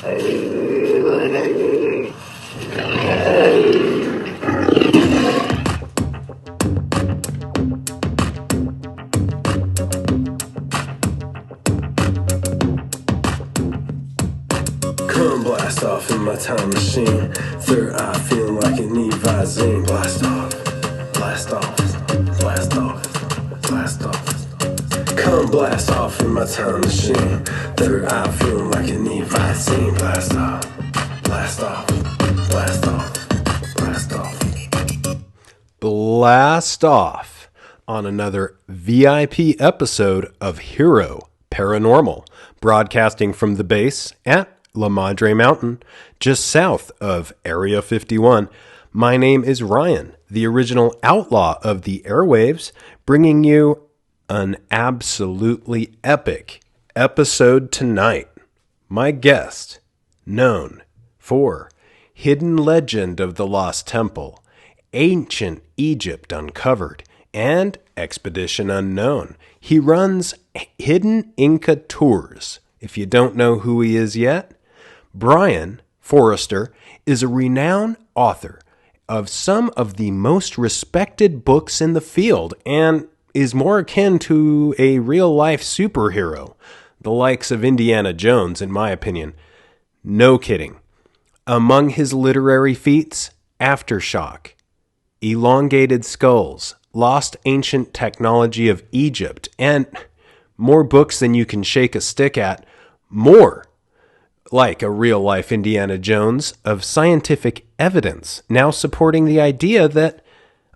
Come blast off in my time machine. Third eye feeling like an Visine. Blast off, blast off, blast off, blast off. Come blast off in my time machine. Third eye feeling like an Visine. Blast off, blast off, blast off, blast off. Blast off on another VIP episode of Hero Paranormal, broadcasting from the base at La Madre Mountain, just south of Area 51. My name is Ryan, the original outlaw of the airwaves, bringing you an absolutely epic episode tonight. My guest, known for Hidden Legend of the Lost Temple, Ancient Egypt Uncovered, and Expedition Unknown. He runs Hidden Inca Tours. If you don't know who he is yet, Brien Foerster is a renowned author of some of the most respected books in the field and is more akin to a real-life superhero, the likes of Indiana Jones, in my opinion. No kidding. Among his literary feats, Aftershock, Elongated Skulls, Lost Ancient Technology of Egypt, and more books than you can shake a stick at, more like a real-life Indiana Jones of scientific evidence, now supporting the idea that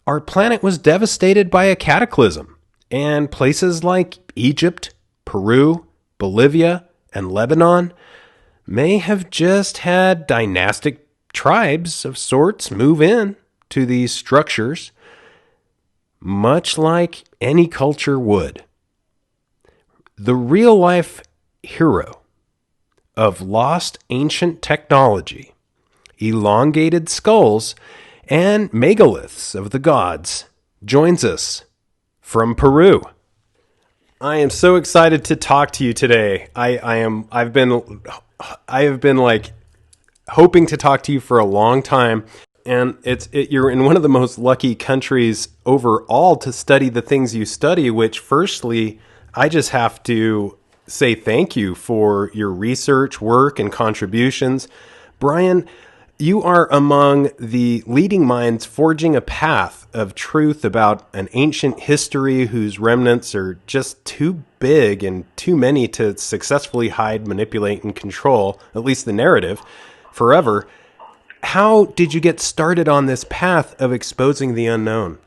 our planet was devastated by a cataclysm, and places like Egypt, Peru, Bolivia, and Lebanon may have just had dynastic tribes of sorts move in to these structures, much like any culture would. The real-life hero of Lost Ancient Technology, Elongated Skulls, and Megaliths of the Gods, joins us from Peru. I am so excited to talk to you today. I've been like hoping to talk to you for a long time, and you're in one of the most lucky countries overall to study the things you study, which firstly, I just have to say thank you for your research, work, and contributions. Brien, you are among the leading minds forging a path of truth about an ancient history whose remnants are just too big and too many to successfully hide, manipulate, and control, at least the narrative, forever. How did you get started on this path of exposing the unknown?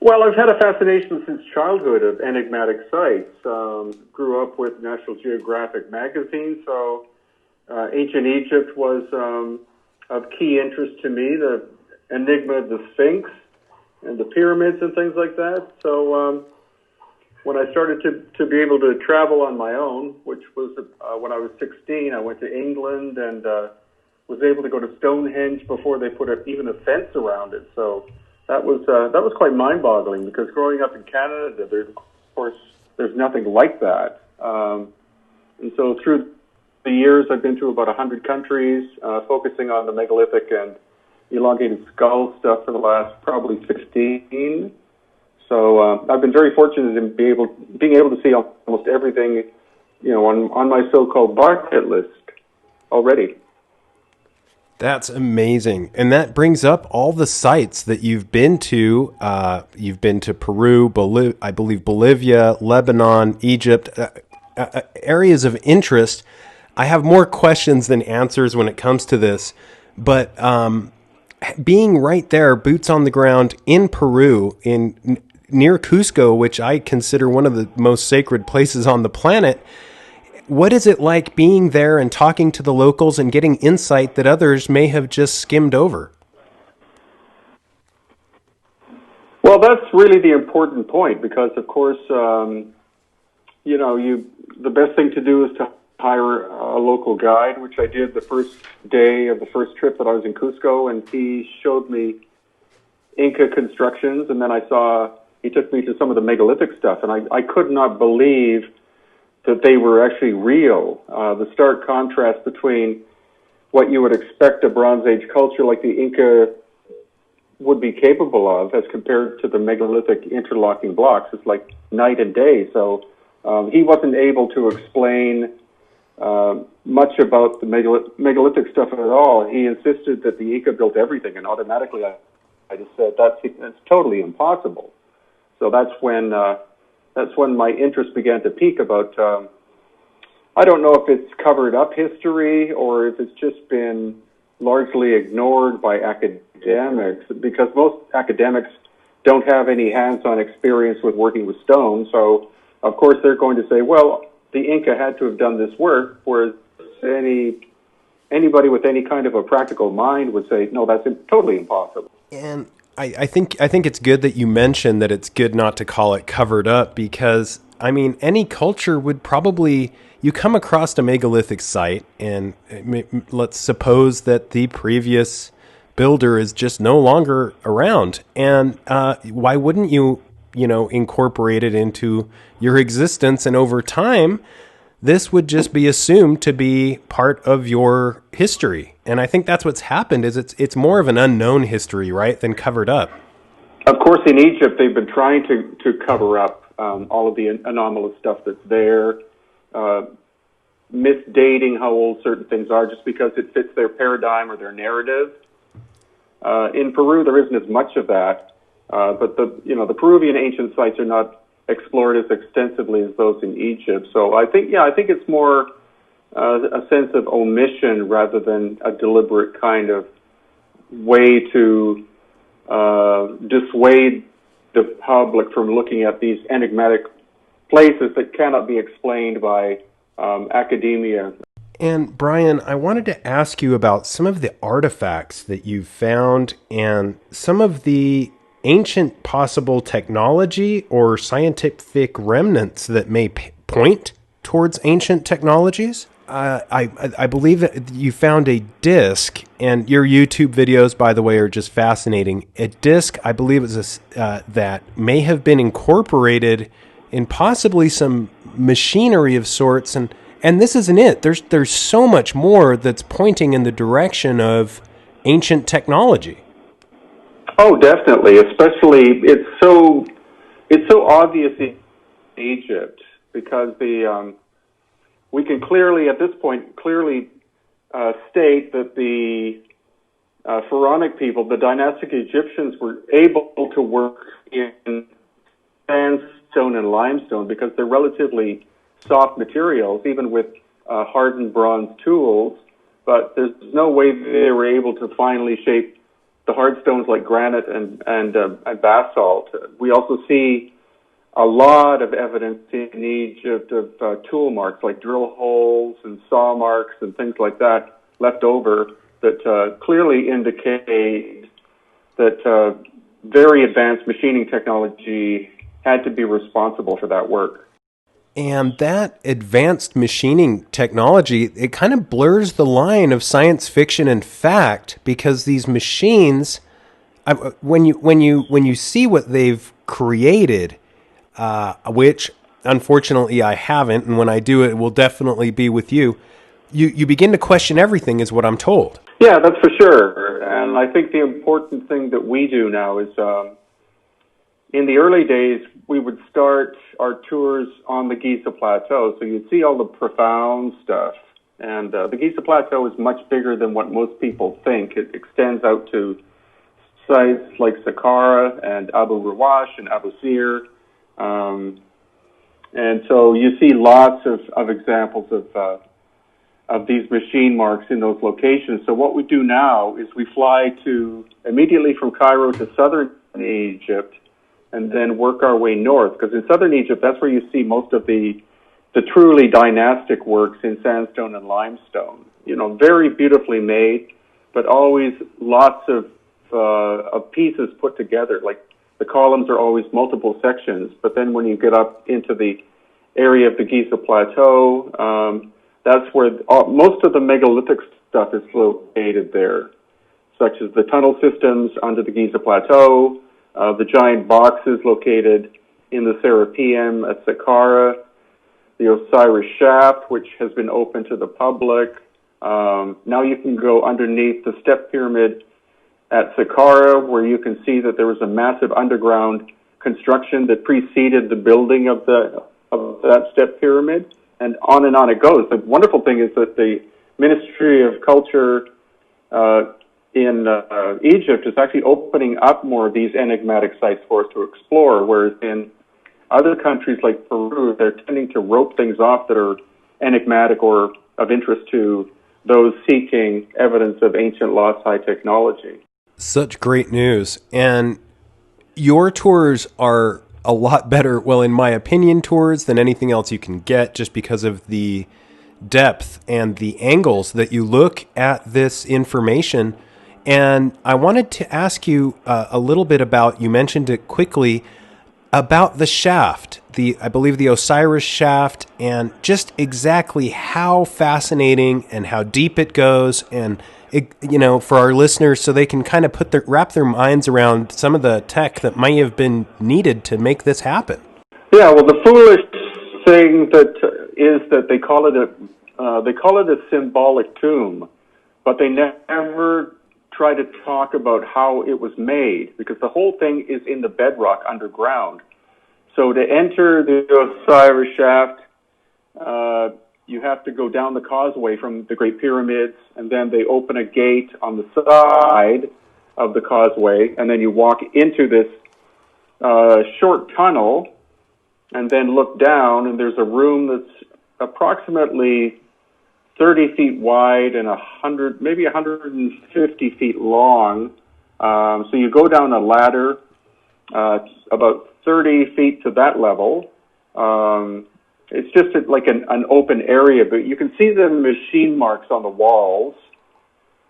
Well, I've had a fascination since childhood of enigmatic sites. Grew up with National Geographic magazine, so ancient Egypt was of key interest to me, the enigma of the Sphinx and the pyramids and things like that. So when I started to be able to travel on my own, which was when I was 16, I went to England and was able to go to Stonehenge before they put even a fence around it. So that was quite mind-boggling, because growing up in Canada, there's nothing like that. And so through the years, I've been to about 100 countries, focusing on the megalithic and elongated skull stuff for the last probably 16. So I've been very fortunate in being able to see almost everything, on my so-called bucket list already. That's amazing. And that brings up all the sites that you've been to. You've been to Peru, I believe Bolivia, Lebanon, Egypt, areas of interest. I have more questions than answers when it comes to this. But being right there, boots on the ground in Peru, near Cusco, which I consider one of the most sacred places on the planet, what is it like being there and talking to the locals and getting insight that others may have just skimmed over? Well, that's really the important point, because, of course, the best thing to do is to hire a local guide, which I did the first day of the first trip that I was in Cusco, and he showed me Inca constructions, and then he took me to some of the megalithic stuff, and I could not believe that they were actually real. The stark contrast between what you would expect a Bronze Age culture like the Inca would be capable of as compared to the megalithic interlocking blocks is like night and day. So he wasn't able to explain much about the megalithic stuff at all. He insisted that the Inca built everything, and automatically I just said that's totally impossible. So that's when my interest began to peak about. I don't know if it's covered up history or if it's just been largely ignored by academics, because most academics don't have any hands-on experience with working with stone. So, of course, they're going to say, well, the Inca had to have done this work, whereas anybody with any kind of a practical mind would say, no, that's totally impossible. And I think it's good that you mentioned that it's good not to call it covered up, because, I mean, any culture would probably... You come across a megalithic site, and let's suppose that the previous builder is just no longer around. And why wouldn't you incorporate it into your existence? And over time, this would just be assumed to be part of your history. And I think that's what's happened. Is it's more of an unknown history, right, than covered up. Of course, in Egypt, they've been trying to cover up all of the anomalous stuff that's there. Misdating how old certain things are just because it fits their paradigm or their narrative. In Peru, there isn't as much of that, but the Peruvian ancient sites are not explored as extensively as those in Egypt. So I think it's more a sense of omission rather than a deliberate kind of way to dissuade the public from looking at these enigmatic places that cannot be explained by academia. And Brien, I wanted to ask you about some of the artifacts that you've found and some of the ancient possible technology or scientific remnants that may point towards ancient technologies. I believe that you found a disc, and your YouTube videos, by the way, are just fascinating. A disc, I believe, is that may have been incorporated in possibly some machinery of sorts, and this isn't it. There's so much more that's pointing in the direction of ancient technology. Oh, definitely. Especially, it's so obvious in Egypt because we can clearly at this point state that the pharaonic people, the dynastic Egyptians, were able to work in sandstone and limestone because they're relatively soft materials, even with hardened bronze tools. But there's no way they were able to finally shape the hard stones like granite and basalt. We also see a lot of evidence in Egypt of tool marks like drill holes and saw marks and things like that left over that clearly indicate that very advanced machining technology had to be responsible for that work. And that advanced machining technology, it kind of blurs the line of science fiction and fact, because these machines, when you see what they've created, which unfortunately I haven't, and when I do, it will definitely be with you. You begin to question everything, is what I'm told. Yeah, that's for sure. And I think the important thing that we do now is, in the early days, we would start our tours on the Giza Plateau. So you'd see all the profound stuff. And the Giza Plateau is much bigger than what most people think. It extends out to sites like Saqqara and Abu Rawash and Abu Sir. And so you see lots of examples of these machine marks in those locations. So what we do now is we fly immediately from Cairo to southern Egypt and then work our way north. Because in southern Egypt, that's where you see most of the truly dynastic works in sandstone and limestone. Very beautifully made, but always lots of pieces put together. Like the columns are always multiple sections, but then when you get up into the area of the Giza Plateau, that's where most of the megalithic stuff is located there, such as the tunnel systems under the Giza Plateau, the giant boxes located in the Serapeum at Saqqara, the Osiris Shaft, which has been open to the public. Now you can go underneath the step pyramid at Saqqara, where you can see that there was a massive underground construction that preceded the building of that step pyramid, and on it goes. The wonderful thing is that the Ministry of Culture in Egypt is actually opening up more of these enigmatic sites for us to explore, whereas in other countries like Peru, they're tending to rope things off that are enigmatic or of interest to those seeking evidence of ancient lost high technology. Such great news. And your tours are a lot better, well, in my opinion, tours than anything else you can get, just because of the depth and the angles that you look at this information. And I wanted to ask you a little bit about, you mentioned it quickly, about the shaft, I believe the Osiris shaft, and just exactly how fascinating and how deep it goes, and for our listeners, so they can kind of wrap their minds around some of the tech that might have been needed to make this happen. Yeah, well, the foolish thing is that they call it a symbolic tomb, but they never try to talk about how it was made, because the whole thing is in the bedrock underground. So to enter the Osiris shaft, you have to go down the causeway from the Great Pyramids, and then they open a gate on the side of the causeway, and then you walk into this short tunnel, and then look down, and there's a room that's approximately 30 feet wide and 150 feet long. So you go down a ladder about 30 feet to that level. It's just like an open area, but you can see the machine marks on the walls.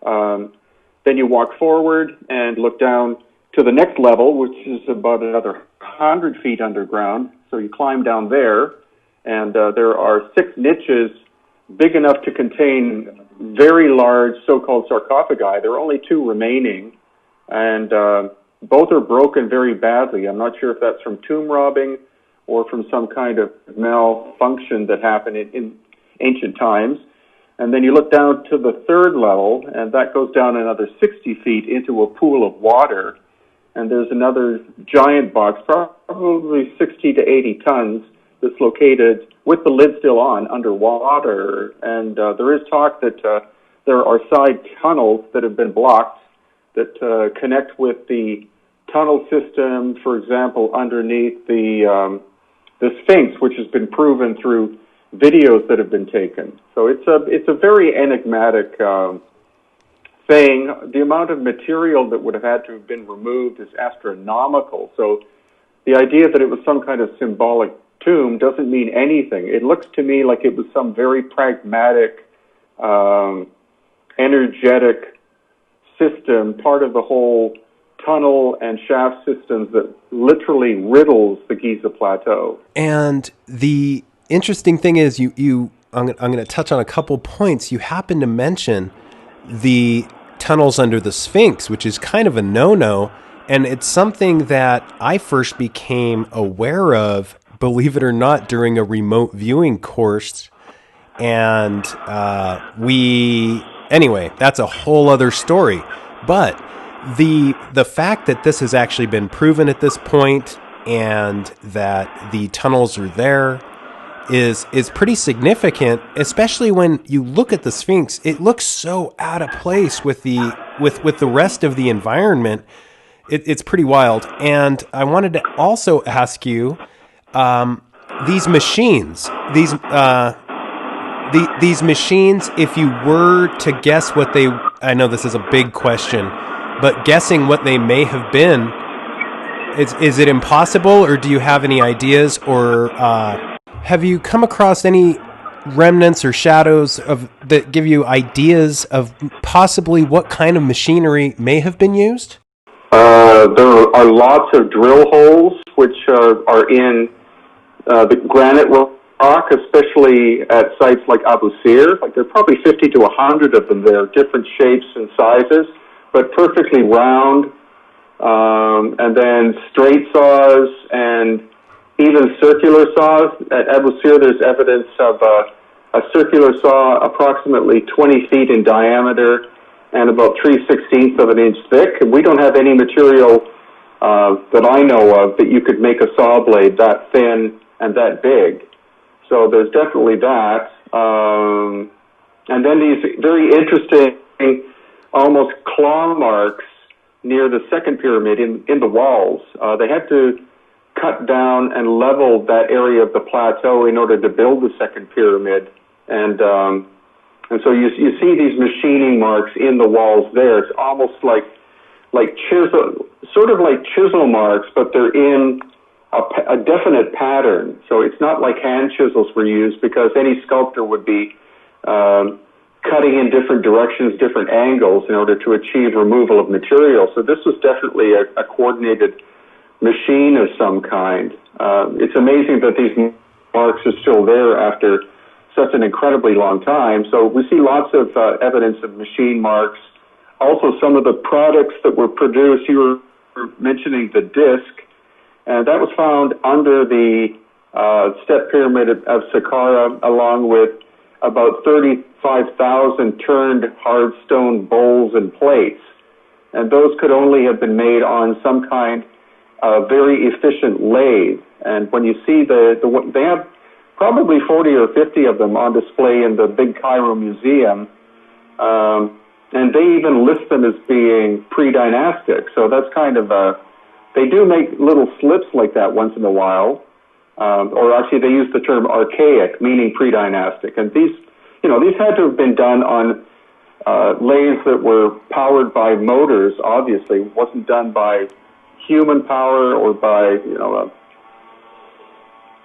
Then you walk forward and look down to the next level, which is about another 100 feet underground. So you climb down there, and there are 6 niches big enough to contain very large so-called sarcophagi. There are only 2 remaining, and both are broken very badly. I'm not sure if that's from tomb robbing or from some kind of malfunction that happened in ancient times. And then you look down to the 3rd level, and that goes down another 60 feet into a pool of water. And there's another giant box, probably 60 to 80 tons, that's located with the lid still on underwater. And there is talk that there are side tunnels that have been blocked that connect with the tunnel system, for example, underneath the Sphinx, which has been proven through videos that have been taken. So it's a very enigmatic thing. The amount of material that would have had to have been removed is astronomical. So the idea that it was some kind of symbolic tomb doesn't mean anything. It looks to me like it was some very pragmatic, energetic system, part of the whole tunnel and shaft systems that literally riddles the Giza Plateau. And the interesting thing is, I'm going to touch on a couple points. You happen to mention the tunnels under the Sphinx, which is kind of a no-no, and it's something that I first became aware of, believe it or not, during a remote viewing course. And anyway, that's a whole other story. But the fact that this has actually been proven at this point, and that the tunnels are there, is pretty significant, especially when you look at the Sphinx. It looks so out of place with the rest of the environment. It's pretty wild. And I wanted to also ask you, these machines, these machines, if you were to guess what they, I know this is a big question, but guessing what they may have been, is it impossible, or do you have any ideas, or have you come across any remnants or shadows that give you ideas of possibly what kind of machinery may have been used? There are lots of drill holes which are in the granite rock, especially at sites like Abu Sir. Like, there are probably 50 to 100 of them there, different shapes and sizes, but perfectly round. And then straight saws and even circular saws. At Abousir, there's evidence of a circular saw approximately 20 feet in diameter and about 3/16 of an inch thick. And we don't have any material that I know of that you could make a saw blade that thin and that big. So there's definitely that. And then these very interesting, almost claw marks near the second pyramid in the walls. They had to cut down and level that area of the plateau in order to build the second pyramid. And so you see these machining marks in the walls there. It's almost like chisel, sort of like chisel marks, but they're in a definite pattern. So it's not like hand chisels were used, because any sculptor would be cutting in different directions, different angles in order to achieve removal of material. So this was definitely a coordinated machine of some kind. It's amazing that these marks are still there after such an incredibly long time. So we see lots of evidence of machine marks. Also, some of the products that were produced, you were mentioning the disc, and that was found under the step pyramid of Saqqara, along with about 35,000 turned hard stone bowls and plates. And those could only have been made on some kind of very efficient lathe. And when you see they have probably 40 or 50 of them on display in the Big Cairo Museum, and they even list them as being pre-dynastic. So that's kind of they do make little slips like that once in a while. Or actually they use the term archaic, meaning pre-dynastic. And these had to have been done on lathes that were powered by motors, obviously. It wasn't done by human power or by,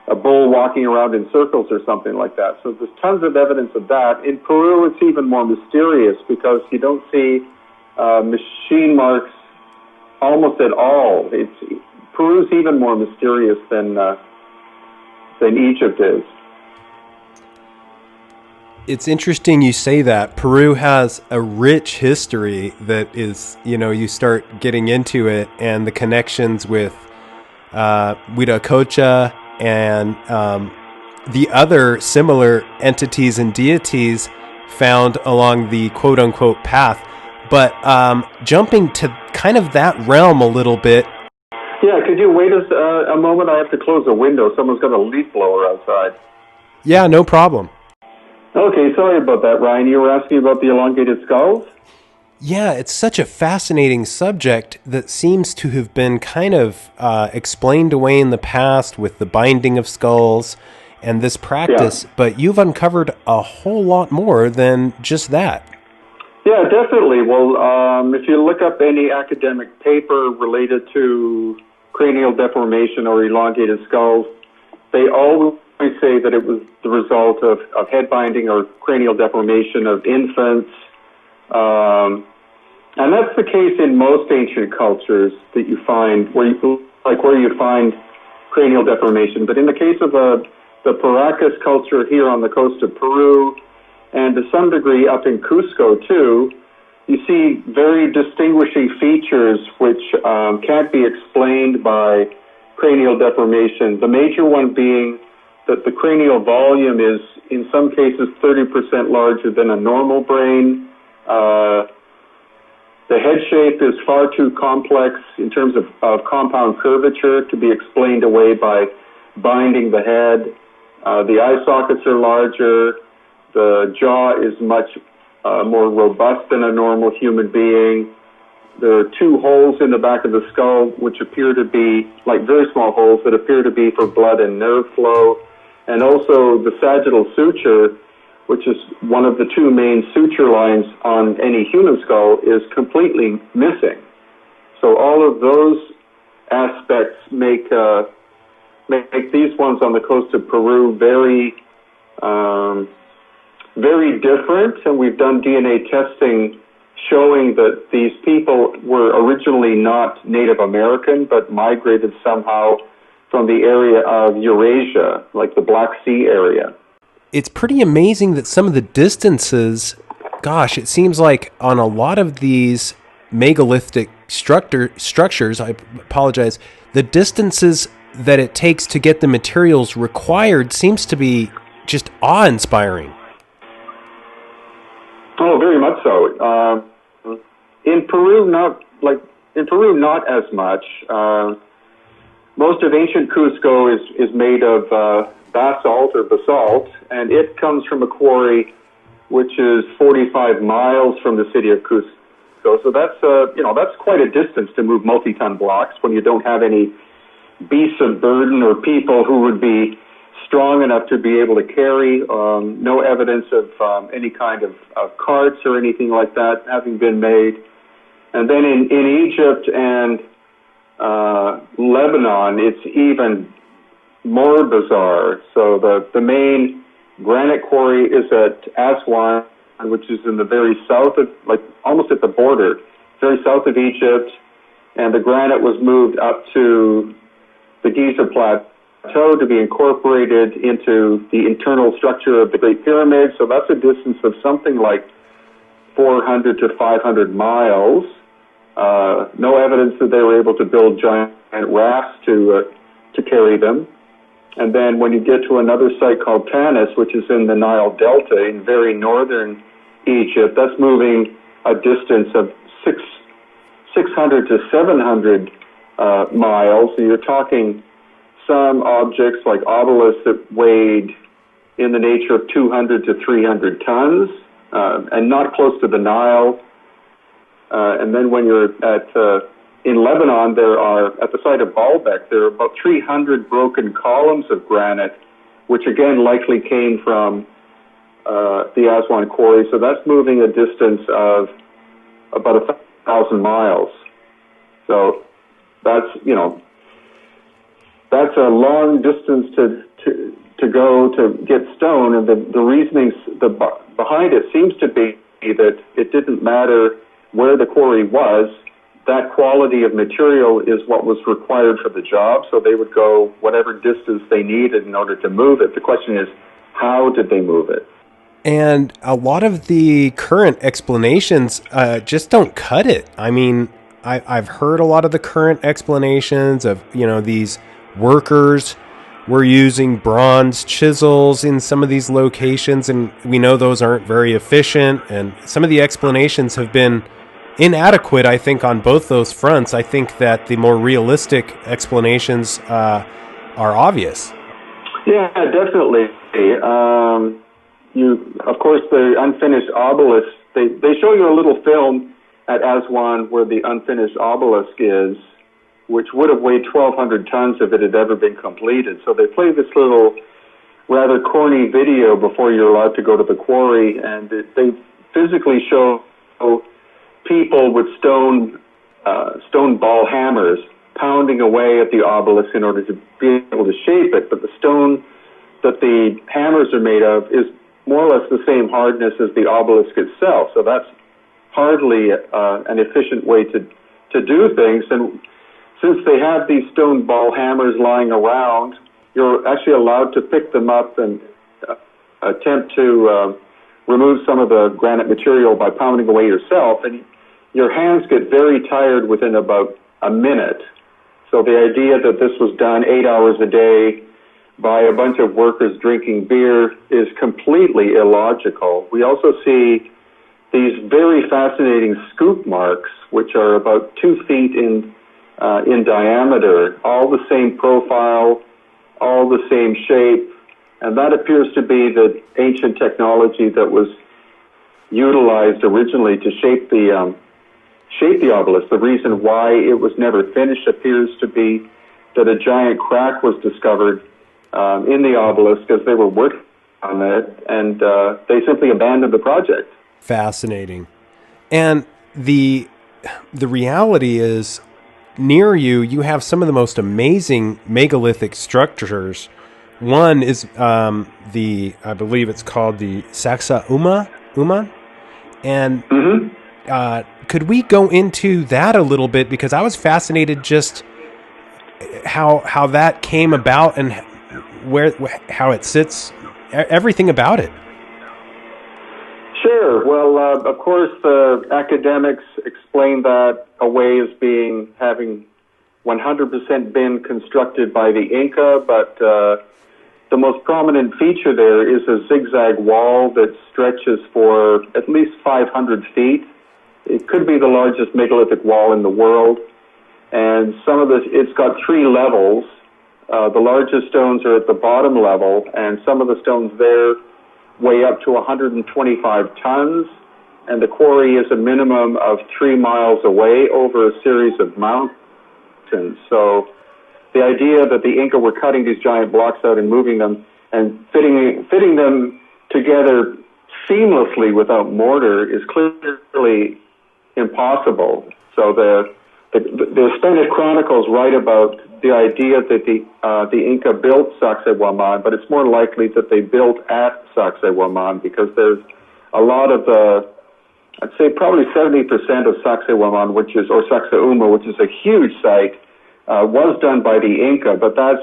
a bull walking around in circles or something like that. So there's tons of evidence of that. In Peru, it's even more mysterious, because you don't see machine marks almost at all. Peru's even more mysterious than Egypt is. It's interesting you say that. Peru has a rich history that is, you start getting into it, and the connections with Huiracocha and the other similar entities and deities found along the quote-unquote path. But jumping to kind of that realm a little bit. Yeah, could you wait a moment? I have to close a window. Someone's got a leaf blower outside. Yeah, no problem. Okay, sorry about that, Ryan. You were asking about the elongated skulls? Yeah, it's such a fascinating subject that seems to have been kind of explained away in the past with the binding of skulls and this practice, but you've uncovered a whole lot more than just that. Yeah, definitely. Well, if you look up any academic paper related to cranial deformation or elongated skulls, they always say that it was the result of head binding or cranial deformation of infants. And that's the case in most ancient cultures that you find where you find cranial deformation. But in the case of the Paracas culture here on the coast of Peru, and to some degree up in Cusco too, you see very distinguishing features which can't be explained by cranial deformation. The major one being that the cranial volume is, in some cases, 30% larger than a normal brain. The head shape is far too complex in terms of compound curvature to be explained away by binding the head. The eye sockets are larger. The jaw is much more robust than a normal human being. There are two holes in the back of the skull which appear to be like very small holes that appear to be for blood and nerve flow. And also the sagittal suture, which is one of the two main suture lines on any human skull, is completely missing. So all of those aspects make these ones on the coast of Peru very, very different. And we've done DNA testing showing that these people were originally not Native American, but migrated somehow from the area of Eurasia, like the Black Sea area. It's pretty amazing that some of the distances, gosh, it seems like on a lot of these megalithic structures, I apologize, the distances that it takes to get the materials required seems to be just awe-inspiring. Oh, very much so. In Peru, not as much. Most of ancient Cusco is made of basalt or basalt, and it comes from a quarry which is 45 miles from the city of Cusco. So that's quite a distance to move multi-ton blocks when you don't have any beasts of burden or people who would be strong enough to be able to carry. No evidence of any kind of carts or anything like that having been made. And then in Egypt and Lebanon, it's even more bizarre. So the main granite quarry is at Aswan, which is in the very south of, almost at the border, very south of Egypt, and the granite was moved up to the Giza Plateau to be incorporated into the internal structure of the Great Pyramid. So that's a distance of something like 400 to 500 miles. No evidence that they were able to build giant rafts to carry them. And then when you get to another site called Tanis, which is in the Nile Delta in very northern Egypt, that's moving a distance of 600 to 700 miles. So you're talking some objects like obelisks that weighed in the nature of 200 to 300 tons, and not close to the Nile. And then when you're in Lebanon, there are, at the site of Baalbek, there are about 300 broken columns of granite, which again likely came from the Aswan quarry. So that's moving a distance of about 1,000 miles. So that's a long distance to go to get stone, and the reasoning behind it seems to be that it didn't matter where the quarry was. That quality of material is what was required for the job, so they would go whatever distance they needed in order to move it. The question is, how did they move it? And a lot of the current explanations just don't cut it. I mean, I've heard a lot of the current explanations of, these workers were using bronze chisels in some of these locations, and we know those aren't very efficient, and some of the explanations have been inadequate, I think, on both those fronts. I think that the more realistic explanations are obvious. Yeah, definitely. Of course, the unfinished obelisk, they show you a little film at Aswan where the unfinished obelisk is, which would have weighed 1,200 tons if it had ever been completed. So they play this little rather corny video before you're allowed to go to the quarry, and they physically show people with stone ball hammers pounding away at the obelisk in order to be able to shape it. But the stone that the hammers are made of is more or less the same hardness as the obelisk itself. So that's hardly an efficient way to do things. And since they have these stone ball hammers lying around, you're actually allowed to pick them up and attempt to remove some of the granite material by pounding away yourself. And your hands get very tired within about a minute. So the idea that this was done 8 hours a day by a bunch of workers drinking beer is completely illogical. We also see these very fascinating scoop marks, which are about 2 feet in diameter, all the same profile, all the same shape, and that appears to be the ancient technology that was utilized originally to shape the obelisk. The reason why it was never finished appears to be that a giant crack was discovered in the obelisk as they were working on it, and they simply abandoned the project. Fascinating. And the reality is, near you have some of the most amazing megalithic structures. One is I believe it's called the Saxa Uman, and could we go into that a little bit, because I was fascinated just how that came about and how it sits, everything about it. Sure. Well, of course, the academics explain that away as having 100% been constructed by the Inca, but the most prominent feature there is a zigzag wall that stretches for at least 500 feet. It could be the largest megalithic wall in the world. And it's got 3 levels. The largest stones are at the bottom level, and some of the stones there weigh up to 125 tons. And the quarry is a minimum of 3 miles away over a series of mountains. So the idea that the Inca were cutting these giant blocks out and moving them and fitting them together seamlessly without mortar is clearly impossible. So the Spanish chronicles write about the idea that the Inca built Sacsayhuaman, but it's more likely that they built at Sacsayhuaman, because there's a lot of I'd say probably 70% of Sacsayhuaman, or Sacsayhuama, which is a huge site, was done by the Inca, but that's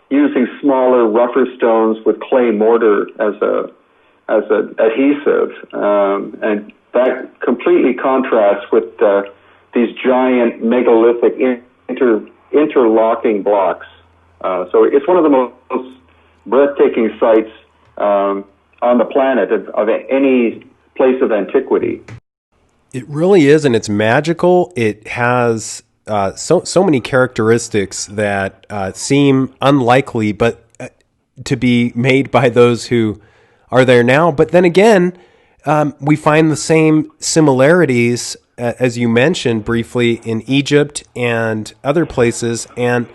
using smaller, rougher stones with clay mortar as an adhesive, and that completely contrasts with these giant megalithic interlocking blocks. So it's one of the most breathtaking sites on the planet of any place of antiquity. It really is, and it's magical. It has so many characteristics that seem unlikely, but to be made by those who are there now. But then again, we find the same similarities, as you mentioned briefly, in Egypt and other places. And,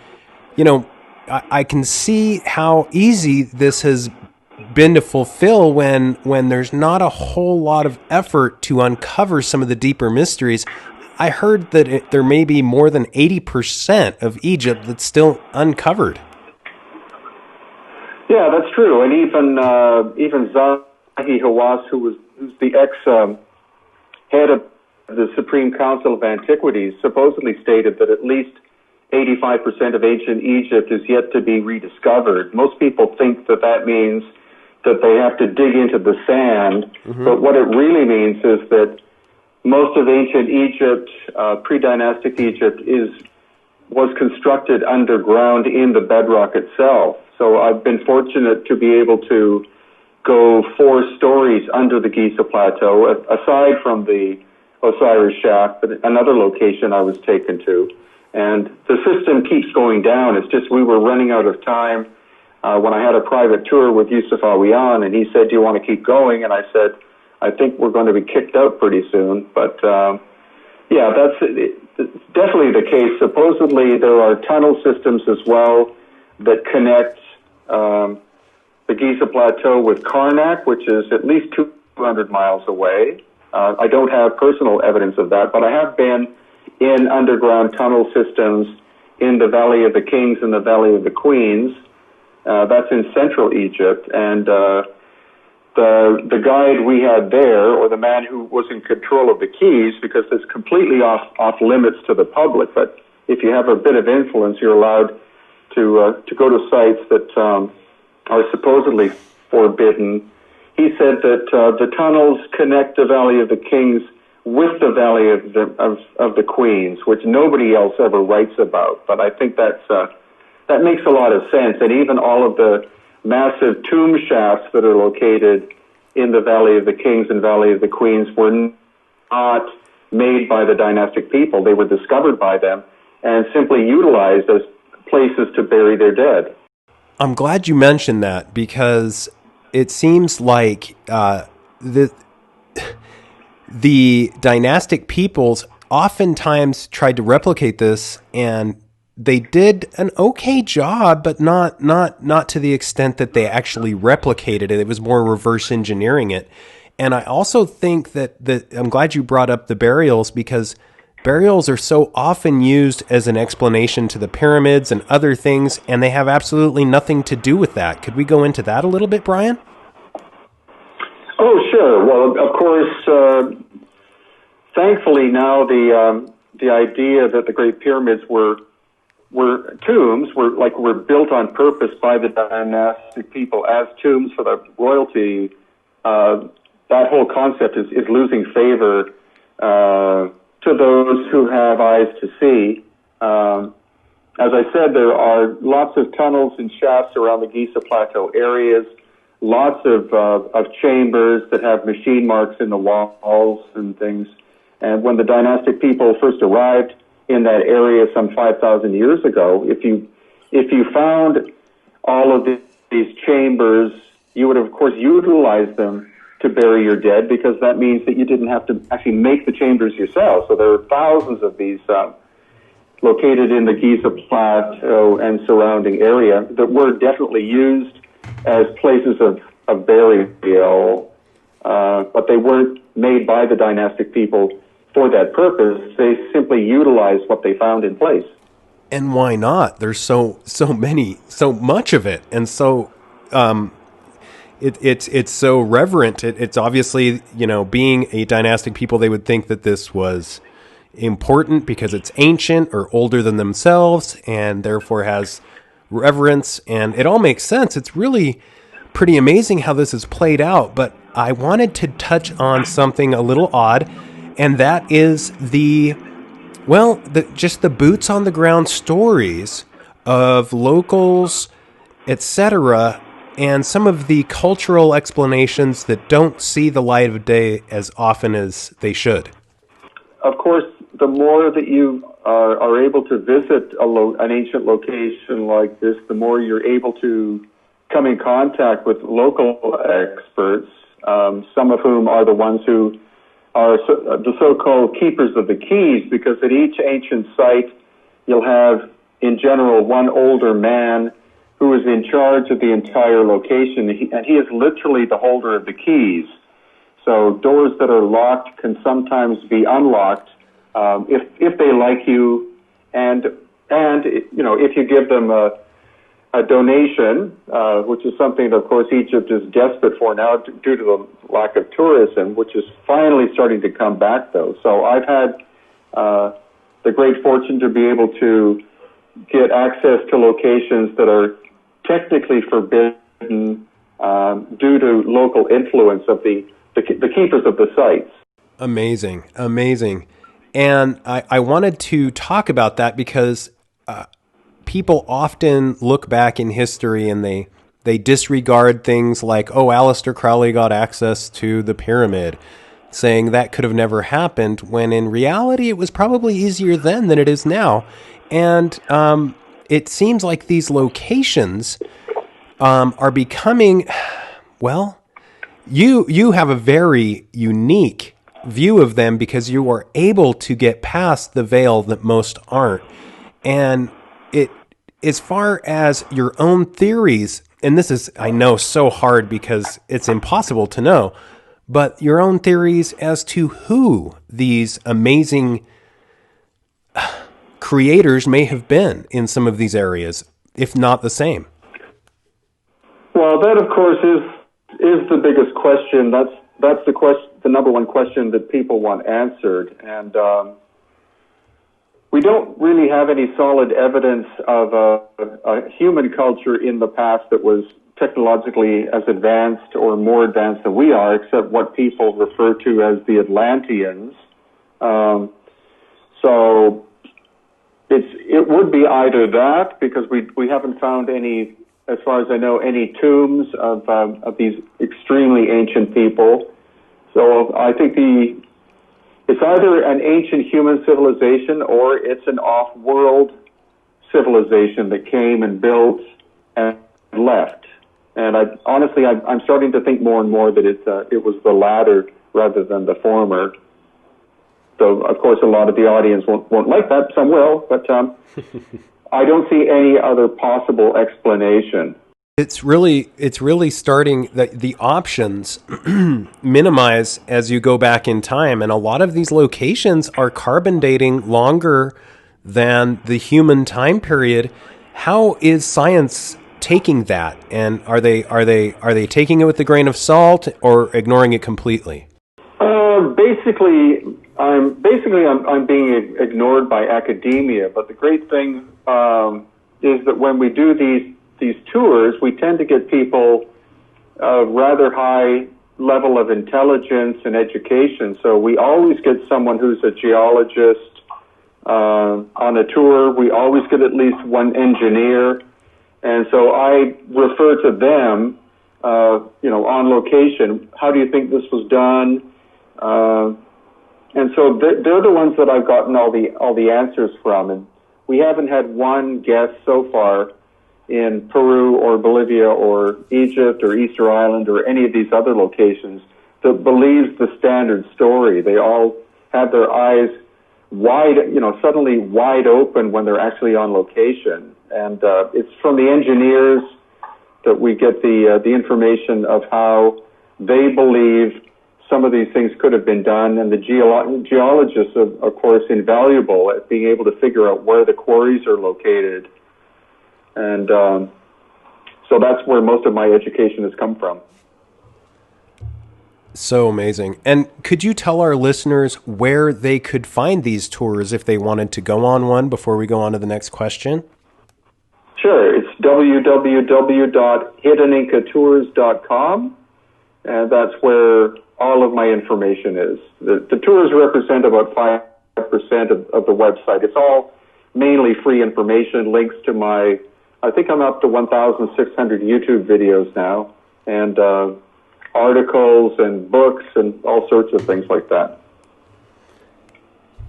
I can see how easy this has been to fulfill when there's not a whole lot of effort to uncover some of the deeper mysteries. I heard that there may be more than 80% of Egypt that's still uncovered. Yeah, that's true. And even Zahi Hawass, who's the ex-head of the Supreme Council of Antiquities, supposedly stated that at least 85% of ancient Egypt is yet to be rediscovered. Most people think that means that they have to dig into the sand, but what it really means is that most of ancient Egypt, pre-dynastic Egypt, was constructed underground in the bedrock itself. So I've been fortunate to be able to go 4 stories under the Giza Plateau, aside from the Osiris Shaft, but another location I was taken to. And the system keeps going down. It's just we were running out of time when I had a private tour with Yusuf Awiyan, and he said, "Do you want to keep going?" And I said, "I think we're going to be kicked out pretty soon." But yeah, that's definitely the case. Supposedly there are tunnel systems as well that connect the Giza Plateau with Karnak, which is at least 200 miles away. I don't have personal evidence of that, but I have been in underground tunnel systems in the Valley of the Kings and the Valley of the Queens. That's in central Egypt, and the guide we had there, or the man who was in control of the keys, because it's completely off limits to the public, but if you have a bit of influence, you're allowed to go to sites that are supposedly forbidden. He said that the tunnels connect the Valley of the Kings with the Valley of the Queens, which nobody else ever writes about. But I think that makes a lot of sense. And even all of the massive tomb shafts that are located in the Valley of the Kings and Valley of the Queens were not made by the dynastic people. They were discovered by them and simply utilized as places to bury their dead. I'm glad you mentioned that, because it seems like the dynastic peoples oftentimes tried to replicate this, and they did an okay job, but not to the extent that they actually replicated it. It was more reverse engineering it. And I also think that I'm glad you brought up the burials, because burials are so often used as an explanation to the pyramids and other things, and they have absolutely nothing to do with that. Could we go into that a little bit, Brien? Oh, sure. Well, of course, thankfully now the idea that the Great Pyramids were tombs, were built on purpose by the dynastic people as tombs for the royalty, that whole concept is losing favor to those who have eyes to see. as I said, there are lots of tunnels and shafts around the Giza Plateau areas, lots of chambers that have machine marks in the walls and things. And when the dynastic people first arrived in that area some 5,000 years ago, if you found all of these chambers, you would, of course, utilize them to bury your dead, because that means that you didn't have to actually make the chambers yourself. So there are thousands of these located in the Giza Plateau and surrounding area that were definitely used as places of burial, but they weren't made by the dynastic people for that purpose. They simply utilized what they found in place. And why not? There's so much of it, and so it's so reverent. It's obviously, being a dynastic people, they would think that this was important because it's ancient or older than themselves, and therefore has reverence. And it all makes sense. It's really pretty amazing how this is played out. But I wanted to touch on something a little odd, and that is just the boots on the ground stories of locals, etc., and some of the cultural explanations that don't see the light of day as often as they should. Of course, the more that you are able to visit an ancient location like this, the more you're able to come in contact with local experts, some of whom are the ones who are the so-called keepers of the keys, because at each ancient site you'll have, in general, one older man who is in charge of the entire location, and he is literally the holder of the keys. So doors that are locked can sometimes be unlocked if they like you, and if you give them a donation, which is something that, of course, Egypt is desperate for now due to the lack of tourism, which is finally starting to come back, though. So I've had the great fortune to be able to get access to locations that are technically forbidden due to local influence of the keepers of the sites. Amazing. And I wanted to talk about that because people often look back in history and they disregard things like, Aleister Crowley got access to the pyramid, saying that could have never happened, when in reality it was probably easier then than it is now. And it seems like these locations are becoming, you have a very unique view of them because you are able to get past the veil that most aren't. And as far as your own theories, and this is, I know, so hard because it's impossible to know, but your own theories as to who these amazing creators may have been in some of these areas, if not the same. Well, that, of course, is the biggest question. That's the number one question that people want answered, and we don't really have any solid evidence of a human culture in the past that was technologically as advanced or more advanced than we are, except what people refer to as the Atlanteans. So it would be either that, because we haven't found any, as far as I know, any tombs of these extremely ancient people. So I think it's either an ancient human civilization or it's an off-world civilization that came and built and left. And I'm starting to think more and more that it was the latter rather than the former. So, of course, a lot of the audience won't like that. Some will, but I don't see any other possible explanation. It's really starting the options minimize as you go back in time, and a lot of these locations are carbon dating longer than the human time period. How is science taking that, and are they taking it with a grain of salt or ignoring it completely? I'm being ignored by academia, but the great thing is that when we do these tours, we tend to get people rather high level of intelligence and education. So we always get someone who's a geologist, On a tour, we always get at least one engineer, and so I refer to them, on location. How do you think this was done? And so they're the ones that I've gotten all the answers from, and we haven't had one guest so far in Peru or Bolivia or Egypt or Easter Island or any of these other locations that believes the standard story. They all have their eyes suddenly wide open when they're actually on location. And it's from the engineers that we get the information of how they believe some of these things could have been done. And the geologists are, of course, invaluable at being able to figure out where the quarries are located. And so that's where most of my education has come from. So amazing. And could you tell our listeners where they could find these tours if they wanted to go on one before we go on to the next question? Sure. It's www.hiddenincatours.com, and that's where all of my information is. The tours represent about 5% of the website. It's all mainly free information, links to I think I'm up to 1,600 YouTube videos now, and articles and books and all sorts of things like that.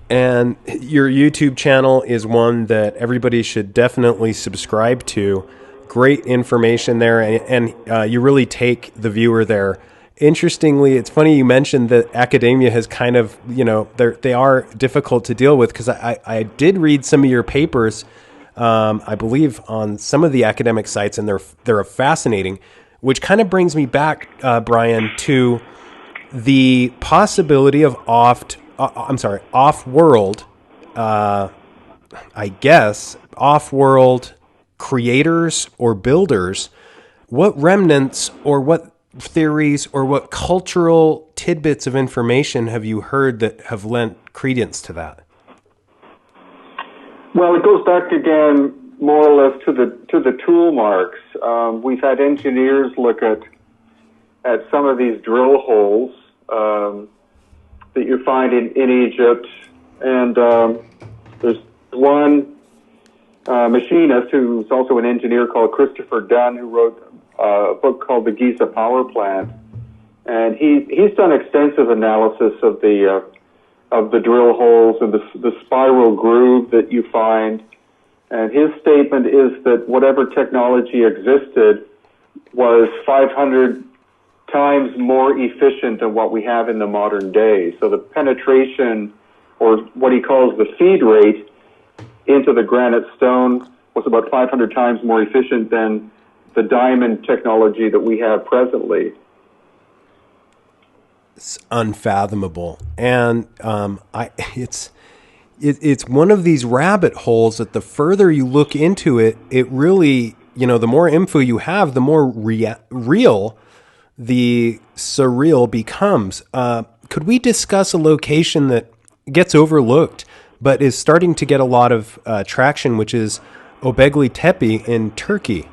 And your YouTube channel is one that everybody should definitely subscribe to. Great information there, and you really take the viewer there. Interestingly, it's funny you mentioned that academia has kind of, they are difficult to deal with, because I did read some of your papers, I believe, on some of the academic sites, and they're fascinating, which kind of brings me back, Brien, to the possibility of off-world, off-world creators or builders. What remnants or what theories or what cultural tidbits of information have you heard that have lent credence to that? Well, it goes back again more or less to the tool marks. We've had engineers look at some of these drill holes that you find in Egypt, and there's one machinist who's also an engineer called Christopher Dunn, who wrote a book called The Giza Power Plant, and he's done extensive analysis of the drill holes and the spiral groove that you find. And his statement is that whatever technology existed was 500 times more efficient than what we have in the modern day. So the penetration, or what he calls the feed rate, into the granite stone was about 500 times more efficient than the diamond technology that we have presently. It's unfathomable. And it's one of these rabbit holes that the further you look into it, it really, the more info you have, the more real the surreal becomes. Could we discuss a location that gets overlooked but is starting to get a lot of traction, which is Göbekli Tepe in Turkey?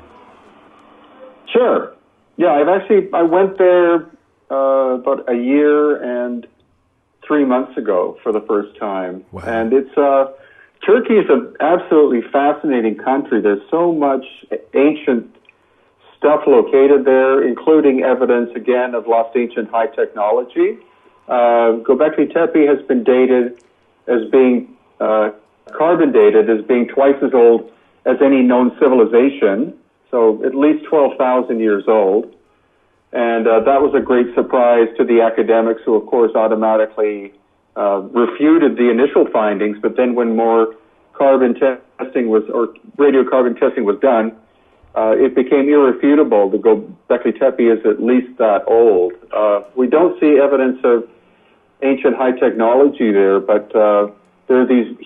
Sure. Yeah, I went there about a year and 3 months ago for the first time. Wow. And it's Turkey is an absolutely fascinating country. There's so much ancient stuff located there, including evidence, again, of lost ancient high technology. Göbekli Tepe has been dated as being, carbon dated as being twice as old as any known civilization, so at least 12,000 years old. And that was a great surprise to the academics, who, of course, automatically refuted the initial findings. But then when more radiocarbon testing was done, it became irrefutable. The Göbekli Tepe is at least that old. We don't see evidence of ancient high technology there, but there are these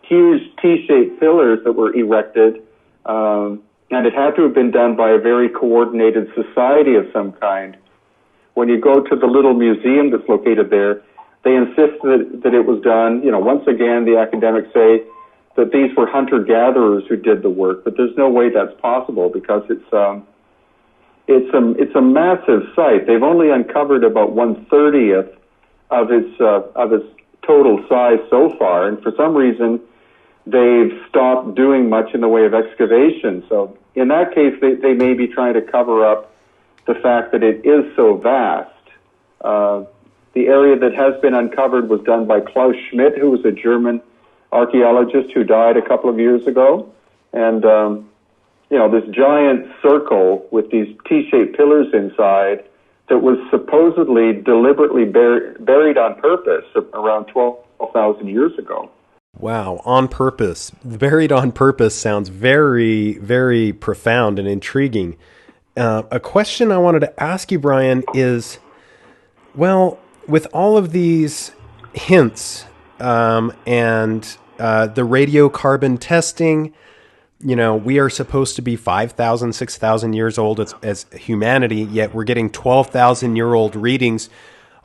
huge T-shaped pillars that were erected, and it had to have been done by a very coordinated society of some kind. When you go to the little museum that's located there, they insist that it was done. Once again, the academics say that these were hunter-gatherers who did the work, but there's no way that's possible, because it's a massive site. They've only uncovered about 1/30th of its total size so far, and for some reason they've stopped doing much in the way of excavation. So in that case, they may be trying to cover up the fact that it is so vast. The area that has been uncovered was done by Klaus Schmidt, who was a German archaeologist who died a couple of years ago. And, this giant circle with these T-shaped pillars inside that was supposedly deliberately buried on purpose around 12,000 years ago. Wow, on purpose. Buried on purpose sounds very, very profound and intriguing. A question I wanted to ask you, Brien, is, well, with all of these hints and the radiocarbon testing, we are supposed to be 5,000, 6,000 years old as humanity, yet we're getting 12,000-year-old readings.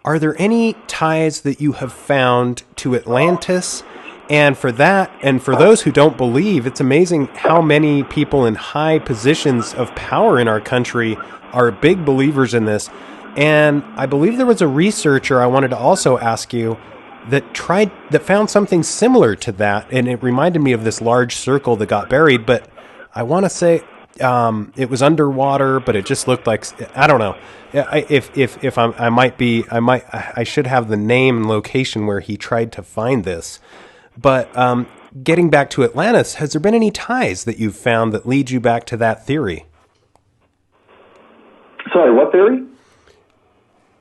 Are there any ties that you have found to Atlantis? And for that, and for those who don't believe, it's amazing how many people in high positions of power in our country are big believers in this. And I believe there was a researcher I wanted to also ask you that found something similar to that, and it reminded me of this large circle that got buried. But I want to say it was underwater, but it just looked like, I don't know. I should have the name and location where he tried to find this. But getting back to Atlantis, has there been any ties that you've found that lead you back to that theory? Sorry, what theory?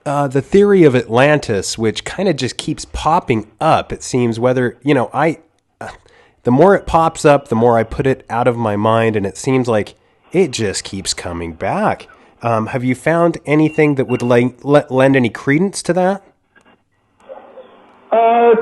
The theory of Atlantis, which kind of just keeps popping up. It seems the more it pops up, the more I put it out of my mind, and it seems like it just keeps coming back. Have you found anything that would lend any credence to that?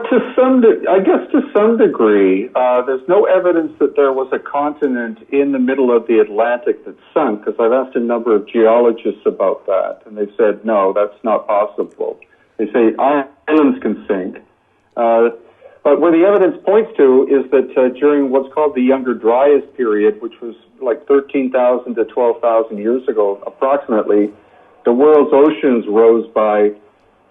To some degree, there's no evidence that there was a continent in the middle of the Atlantic that sunk, because I've asked a number of geologists about that, and they've said, no, that's not possible. They say islands can sink. But where the evidence points to is that during what's called the Younger Dryas period, which was like 13,000 to 12,000 years ago, approximately, the world's oceans rose by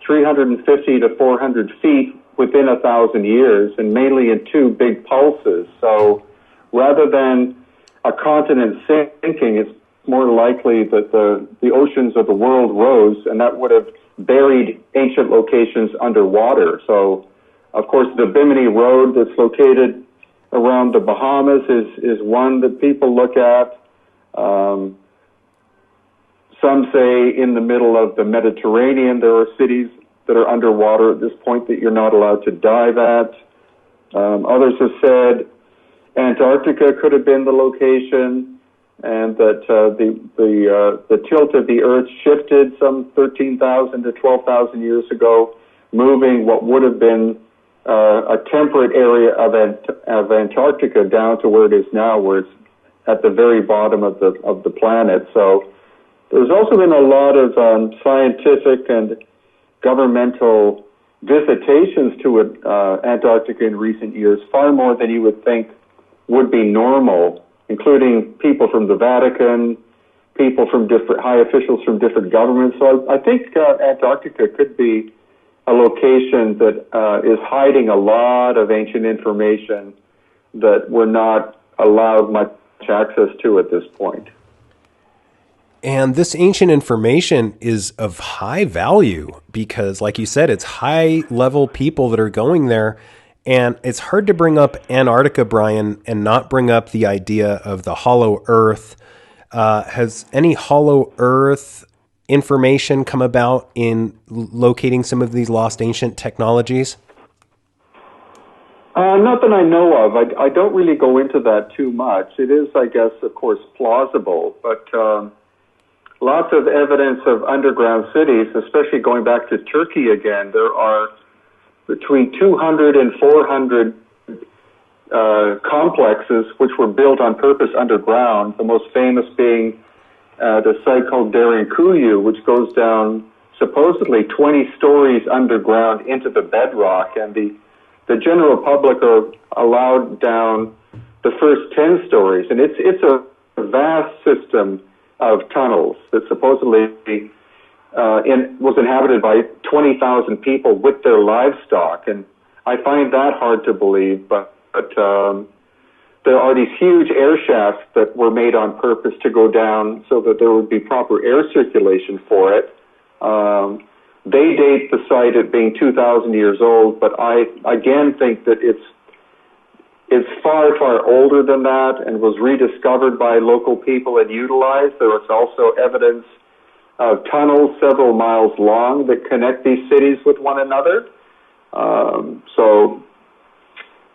350 to 400 feet within 1,000 years, and mainly in two big pulses. So rather than a continent sinking, it's more likely that the oceans of the world rose, and that would have buried ancient locations underwater. So, of course, the Bimini Road that's located around the Bahamas is one that people look at. Some say in the middle of the Mediterranean there are cities that are underwater at this point that you're not allowed to dive at. Others have said Antarctica could have been the location, and that the tilt of the Earth shifted some 13,000 to 12,000 years ago, moving what would have been a temperate area of Antarctica down to where it is now, where it's at the very bottom of the planet. So there's also been a lot of scientific and governmental visitations to Antarctica in recent years, far more than you would think would be normal, including people from the Vatican, people from high officials from different governments. So I think Antarctica could be a location that is hiding a lot of ancient information that we're not allowed much access to at this point. And this ancient information is of high value because, like you said, it's high-level people that are going there. And it's hard to bring up Antarctica, Brien, and not bring up the idea of the hollow earth. Has any hollow earth information come about in locating some of these lost ancient technologies? Not that I know of. I don't really go into that too much. It is, I guess, of course, plausible, but lots of evidence of underground cities, especially going back to Turkey again. There are between 200 and 400 complexes which were built on purpose underground, the most famous being the site called Derinkuyu, which goes down supposedly 20 stories underground into the bedrock, and the general public are allowed down the first 10 stories. And it's a vast system of tunnels that supposedly was inhabited by 20,000 people with their livestock. And I find that hard to believe, but there are these huge air shafts that were made on purpose to go down so that there would be proper air circulation for it. They date the site at being 2,000 years old, but I again think that it's far, far older than that and was rediscovered by local people and utilized. There was also evidence of tunnels several miles long that connect these cities with one another. So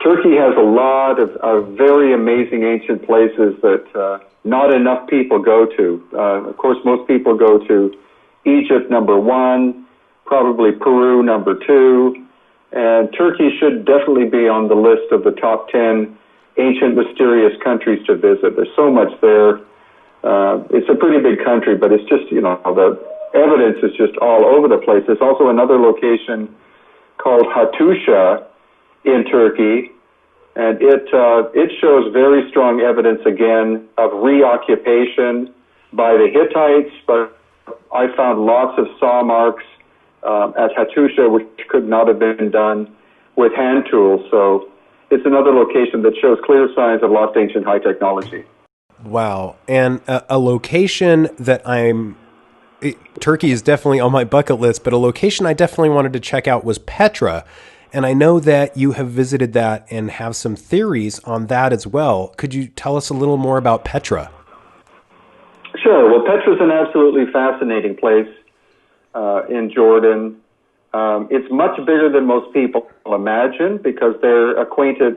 Turkey has a lot of very amazing ancient places that not enough people go to. Of course, most people go to Egypt, number one, probably Peru, number two, and Turkey should definitely be on the list of the top 10 ancient mysterious countries to visit. There's so much there. It's a pretty big country, but it's just, the evidence is just all over the place. There's also another location called Hattusha in Turkey, and it shows very strong evidence again of reoccupation by the Hittites, but I found lots of saw marks at Hattusha, which could not have been done with hand tools. So it's another location that shows clear signs of lost ancient high technology. Wow. And a location that Turkey is definitely on my bucket list, but a location I definitely wanted to check out was Petra. And I know that you have visited that and have some theories on that as well. Could you tell us a little more about Petra? Sure. Well, Petra's an absolutely fascinating place in Jordan. It's much bigger than most people imagine because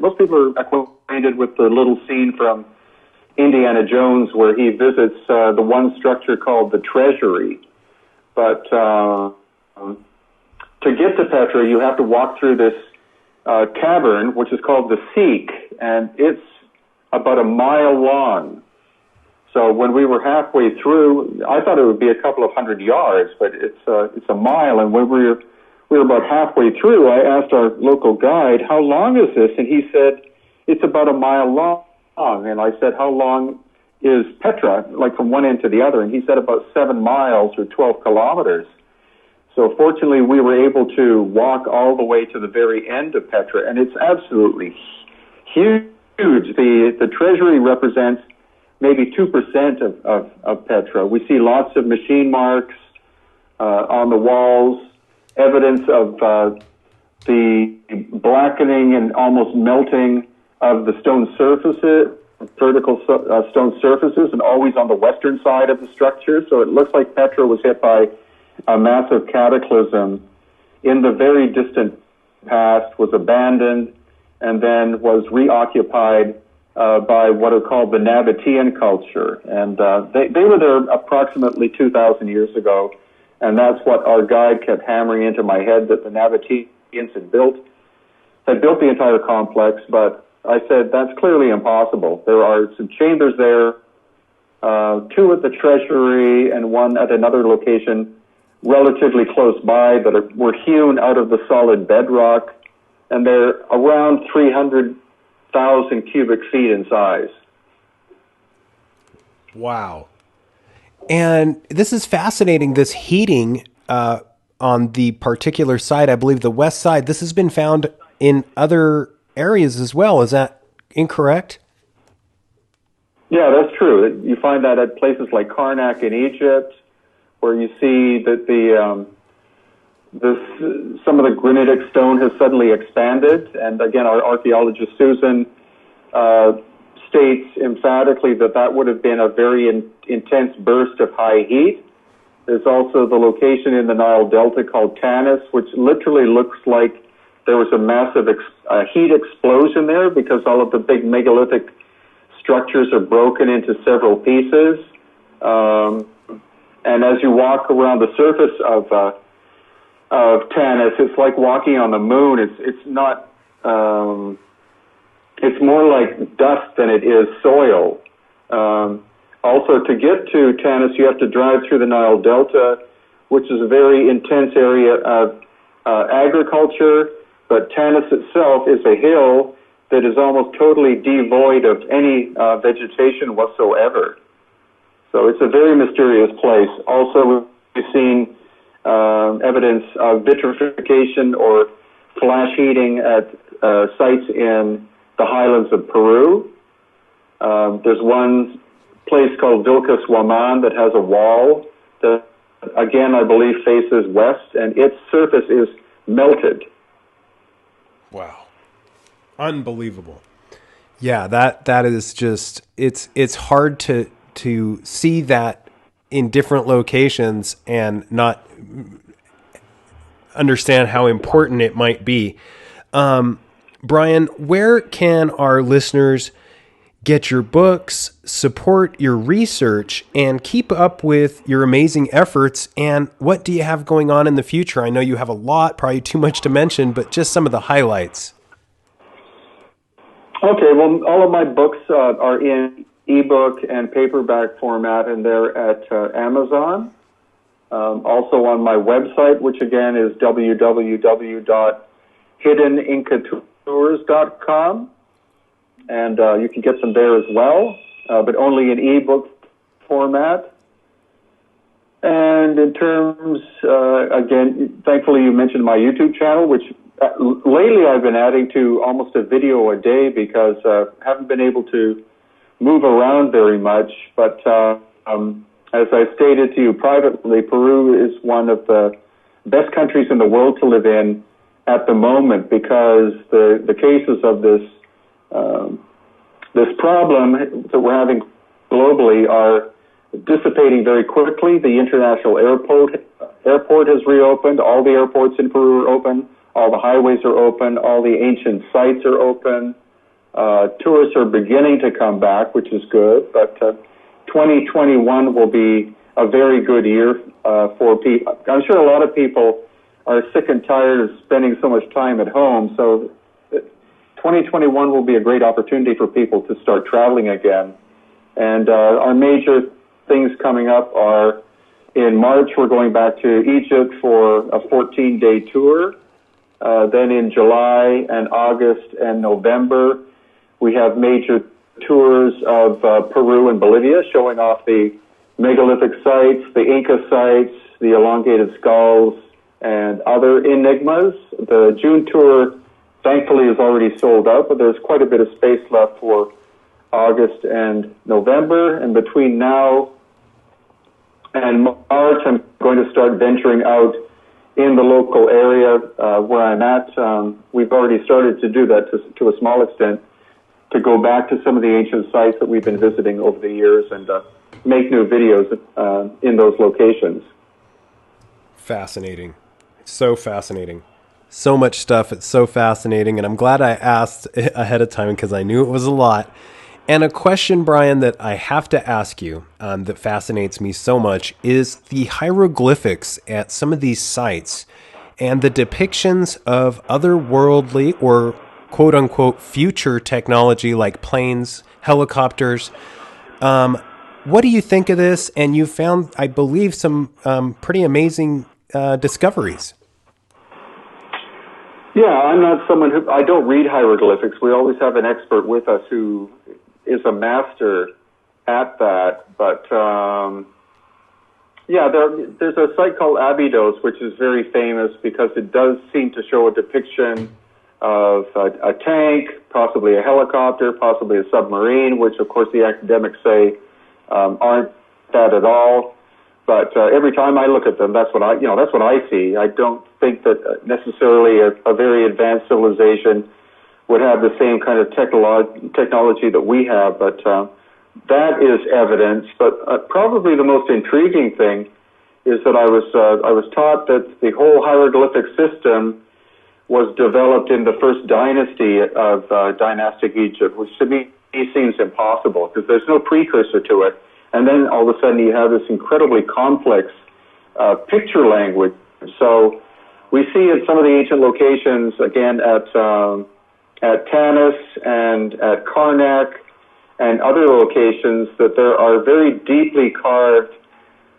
most people are acquainted with the little scene from Indiana Jones where he visits the one structure called the Treasury. But to get to Petra, you have to walk through this cavern, which is called the Seek, and it's about a mile long. So when we were halfway through, I thought it would be a couple of 100 yards, but it's a mile. And when we were about halfway through, I asked our local guide, "How long is this?" And he said, "It's about a mile long." And I said, "How long is Petra, like from one end to the other?" And he said about 7 miles or 12 kilometers. So fortunately, we were able to walk all the way to the very end of Petra, and it's absolutely huge. The treasury represents maybe 2% of Petra. We see lots of machine marks on the walls, evidence of the blackening and almost melting of the stone surfaces, vertical stone surfaces, and always on the western side of the structure. So it looks like Petra was hit by a massive cataclysm in the very distant past, was abandoned, and then was reoccupied by what are called the Nabatean culture. And they were there approximately 2,000 years ago, and that's what our guide kept hammering into my head, that the Nabateans had built the entire complex, but I said, that's clearly impossible. There are some chambers there, 2 at the treasury and 1 at another location relatively close by that were hewn out of the solid bedrock, and they're around 300,000 cubic feet in size. Wow. And this is fascinating, this heating on the particular side, I believe the west side. This has been found in other areas as well. Is that incorrect? Yeah, that's true. You find that at places like Karnak in Egypt, where you see that some of the granitic stone has suddenly expanded. And again, our archaeologist Susan states emphatically that would have been a very intense burst of high heat. There's also the location in the Nile Delta called Tanis, which literally looks like there was a massive heat explosion there because all of the big megalithic structures are broken into several pieces. And as you walk around the surface of Tanis, it's like walking on the moon. It's not. It's more like dust than it is soil. Also, to get to Tanis, you have to drive through the Nile Delta, which is a very intense area of agriculture. But Tanis itself is a hill that is almost totally devoid of any vegetation whatsoever. So it's a very mysterious place. Also, we've seen evidence of vitrification or flash heating at sites in the highlands of Peru. There's one place called Vilcas Waman that has a wall that, again, I believe faces west, and its surface is melted. Wow. Unbelievable. Yeah, that is just, it's hard to see that in different locations and not understand how important it might be. Brien, where can our listeners get your books, support your research, and keep up with your amazing efforts? And what do you have going on in the future? I know you have a lot, probably too much to mention, but just some of the highlights. Okay, well, all of my books are in ebook and paperback format, and they're at Amazon. Also on my website, which again is www.hiddenincatours.com. And you can get them there as well, but only in ebook format. And in terms, again, thankfully you mentioned my YouTube channel, which lately I've been adding to almost a video a day because I haven't been able to move around very much. But as I stated to you privately, Peru is one of the best countries in the world to live in at the moment because the cases of this problem that we're having globally are dissipating very quickly. The international airport has reopened. All the airports in Peru are open. All the highways are open. All the ancient sites are open. Tourists are beginning to come back, which is good. But 2021 will be a very good year for people. I'm sure a lot of people are sick and tired of spending so much time at home. So 2021 will be a great opportunity for people to start traveling again. And our major things coming up are in March, we're going back to Egypt for a 14-day tour. Then in July and August and November, we have major tours of Peru and Bolivia showing off the megalithic sites, the Inca sites, the elongated skulls, and other enigmas. The June tour thankfully is already sold out, but there's quite a bit of space left for August and November. And between now and March, I'm going to start venturing out in the local area where I'm at. We've already started to do that to a small extent, to go back to some of the ancient sites that we've been visiting over the years and make new videos in those locations. Fascinating. So fascinating. So much stuff. It's so fascinating. And I'm glad I asked ahead of time because I knew it was a lot. And a question, Brien, that I have to ask you that fascinates me so much is the hieroglyphics at some of these sites and the depictions of otherworldly or quote unquote future technology like planes, helicopters. What do you think of this? And you found, I believe, some pretty amazing discoveries. Yeah, I'm not someone who, I don't read hieroglyphics. We always have an expert with us who is a master at that. But, yeah, there's a site called Abydos, which is very famous because it does seem to show a depiction of a tank, possibly a helicopter, possibly a submarine, which, of course, the academics say aren't that at all. But every time I look at them, that's what I see. I don't think that necessarily a very advanced civilization would have the same kind of technology that we have. But that is evidence. But probably the most intriguing thing is that I was taught that the whole hieroglyphic system was developed in the first dynasty of dynastic Egypt, which to me seems impossible because there's no precursor to it. And then all of a sudden you have this incredibly complex picture language. So we see at some of the ancient locations, again, at Tanis and at Karnak and other locations, that there are very deeply carved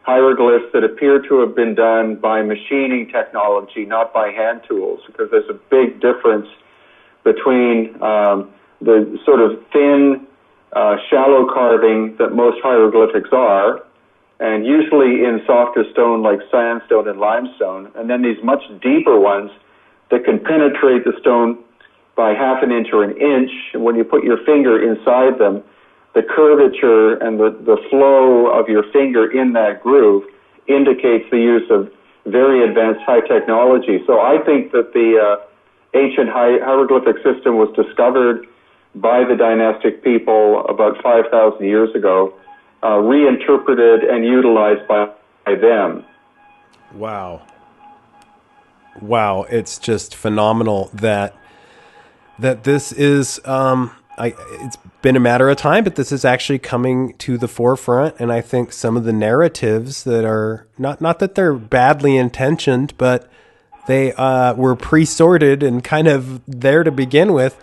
hieroglyphs that appear to have been done by machining technology, not by hand tools, because there's a big difference between the sort of thin, shallow carving that most hieroglyphics are, and usually in softer stone like sandstone and limestone, and then these much deeper ones that can penetrate the stone by half an inch or an inch, and when you put your finger inside them, the curvature and the flow of your finger in that groove indicates the use of very advanced high technology. So I think that the ancient hieroglyphic system was discovered by the dynastic people about 5,000 years ago, reinterpreted and utilized by them. Wow. Wow, it's just phenomenal that this is it's been a matter of time, but this is actually coming to the forefront. And I think some of the narratives that are not that they're badly intentioned, but they were pre-sorted and kind of there to begin with,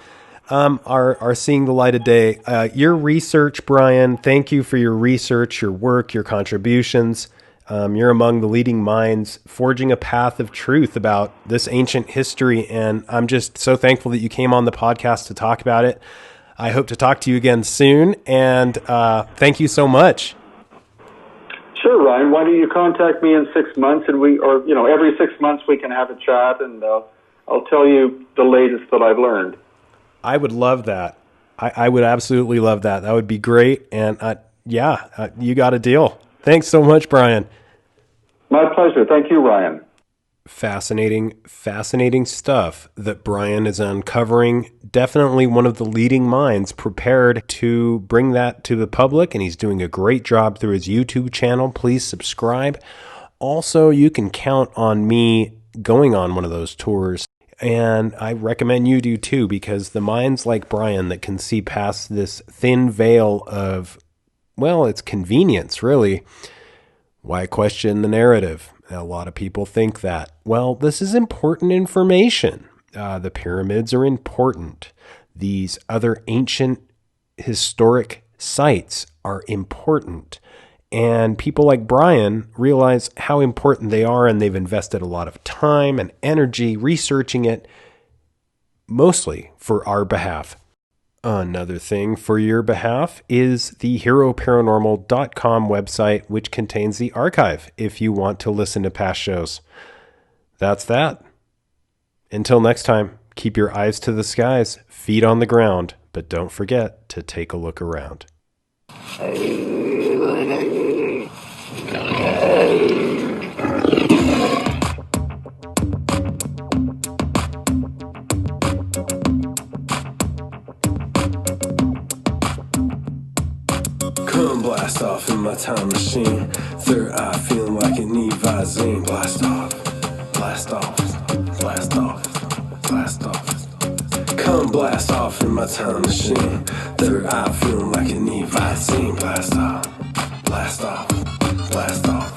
are seeing the light of day. Your research, Brien, thank you for your research, your work, your contributions. You're among the leading minds forging a path of truth about this ancient history. And I'm just so thankful that you came on the podcast to talk about it. I hope to talk to you again soon. And thank you so much. Sure, Ryan. Why don't you contact me in 6 months, and every 6 months we can have a chat, and I'll tell you the latest that I've learned. I would love that. I would absolutely love that. That would be great. And you got a deal. Thanks so much, Brien. My pleasure. Thank you, Ryan. Fascinating stuff that Brien is uncovering. Definitely one of the leading minds prepared to bring that to the public, and he's doing a great job through his YouTube channel. Please subscribe. Also, you can count on me going on one of those tours, and I recommend you do too, because the minds like Brien that can see past this thin veil of, well, it's convenience, really. Why question the narrative? A lot of people think that. Well, this is important information. The pyramids are important. These other ancient historic sites are important. And people like Brien realize how important they are, and they've invested a lot of time and energy researching it, mostly for our behalf. Another thing for your behalf is the heroparanormal.com website, which contains the archive if you want to listen to past shows. That's that. Until next time, keep your eyes to the skies, feet on the ground, but don't forget to take a look around. Come blast off in my time machine. Third eye feeling like an Evazine. Blast off, blast off, blast off, blast off. Come blast off in my time machine. Third eye feeling like an Evazine. Blast off, blast off, blast off.